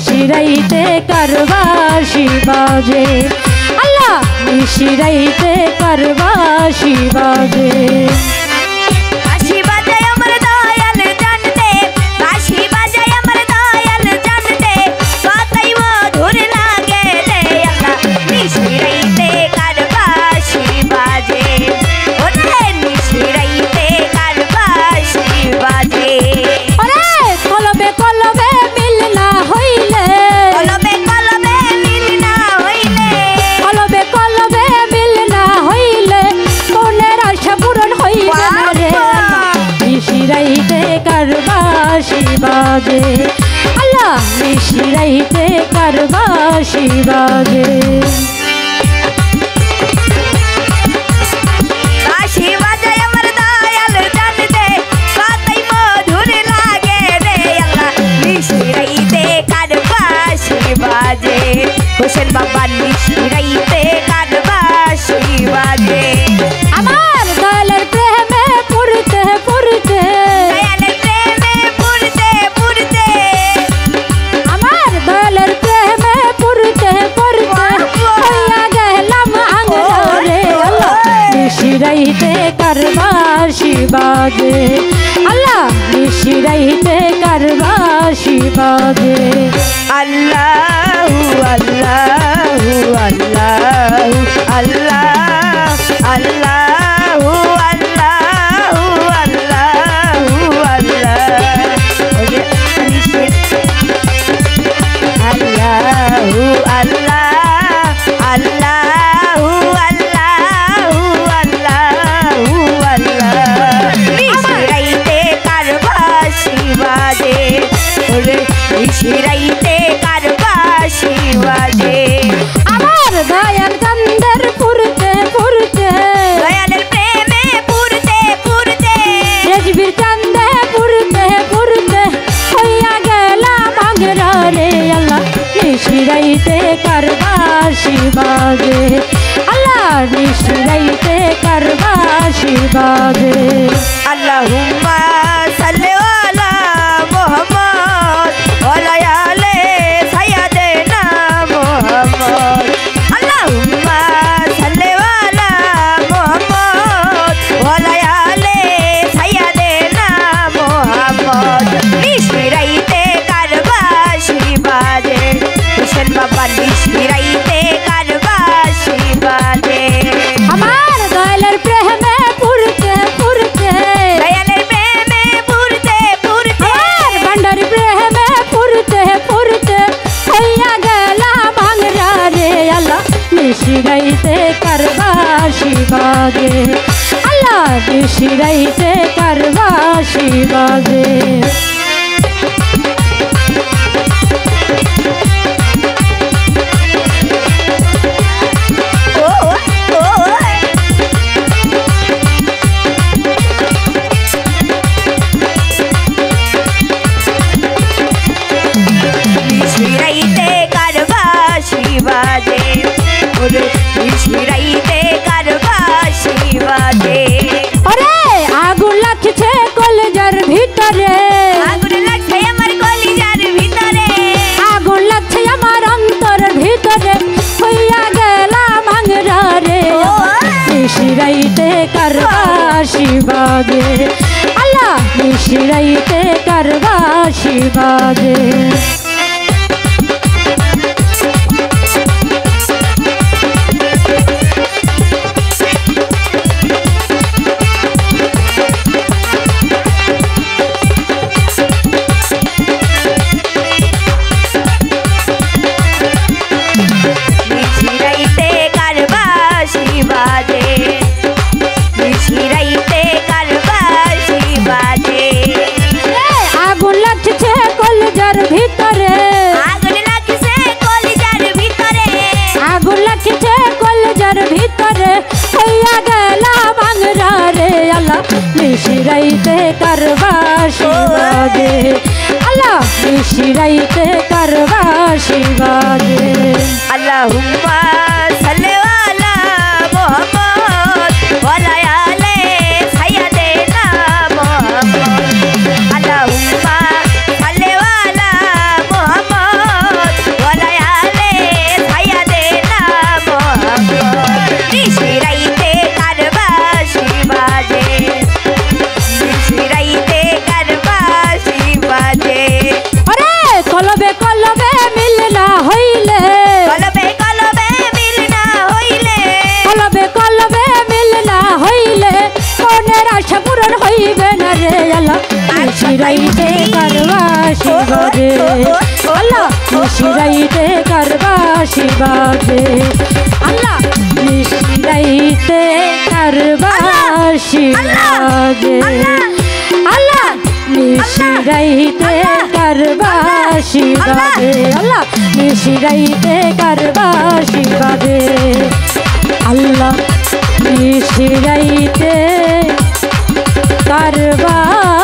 নিশিরাইতে কারবাসি বাজে আল্লাহ নিশিরাইতে কারবাসি বাজে বাজে আল্লাহ নিশিরাইতে কারবাসি বাজে বাঁশি বাজায় আমার দয়াল জানতে কতই মধুর লাগে রে আল্লাহ নিশিরাইতে কারবাসি বাজে হোসেন বাবা নিশিরাইতে কারবাসি বাজে আমার দয়ালের প্রেমে পড়তে পড়তে নিশিরাইতে কারবাসি বাজে আল্লাহ নিশিরাইতে কারবাসি বাজে আল্লাহু আল্লাহু আল্লাহু আল্লাহ আল্লাহু আল্লাহু আল্লাহু আল্লাহু আল্লাহ আল্লাহু নিশিরাইতে কারবাসি বাজে আমার দয়াল কান্দের পুরতে পুরতে দয়ালের প্রেমে পুরতে পুরতে রেজবির কান্দে পুরতে পুরতে হইয়া গেলাম আংরা রে আল্লাহ নিশিরাইতে কারবাসি বাজে আল্লাহ নিশিরাইতে কারবাসি বাজে আল্লাহুম্মা সাল্লি আলা মুহাম্মদ ওয়ালা আলে সাইয়্যিদিনা মুহাম্মদ আল্লাহুম্মা সাল্লি আলা মুহাম্মদ ওয়ালা আলে সাইয়্যিদিনা মুহাম্মদ নিশিরাইতে কারবাসি বাজে হোসেন বাবা নিশিরাইতে কারবাসি বাজে আমার দয়ালের প্রেমে পুরতে পুরতে দয়ালের প্রেমে পুরতে পুরতে ভান্ডারি প্রেমে পুরতে পুরতে হইয়া গেলাম আংরা রে আল্লাহ নিশিরাইতে কারবাসি বাজে আল্লাহ নিশিরাইতে কারবাসি বাজে নিশিরাইতে কারবাসি বাজে নিশিরাইতে কারবাসি বাজে আরে আগুন লাগছে কলেজার ভিতরে আগুন লাগছে আমার কলেজার ভিতরে আগুন লাগছে আমার অন্তর ভিতরে হইয়া গেলাম আংরা রে নিশিরাইতে কারবাসি বাজে আল্লাহ নিশিরাইতে কারবাসি বাজে নিশিরাইতে কারবাসি বাজে আল্লাহ নিশিরাইতে কারবাসি বাজে আল্লাহুম্মা সাল্লি আলা মুহাম্মদ ওয়ালা আলে সাইয়্যিদিনা মুহাম্মদ আল্লাহুম্মা সাল্লি আলা মুহাম্মদ নিশিরাইতে কারবাসি বাজে আল্লাহ নিশিরাইতে কারবাসি বাজে আল্লাহ নিশিরাইতে কারবাসি বাজে আল্লাহ নিশিরাইতে কারবাসি বাজে আল্লাহ নিশিরাইতে কারবাসি বাজে আল্লাহ নিশিরাইতে কারবাসি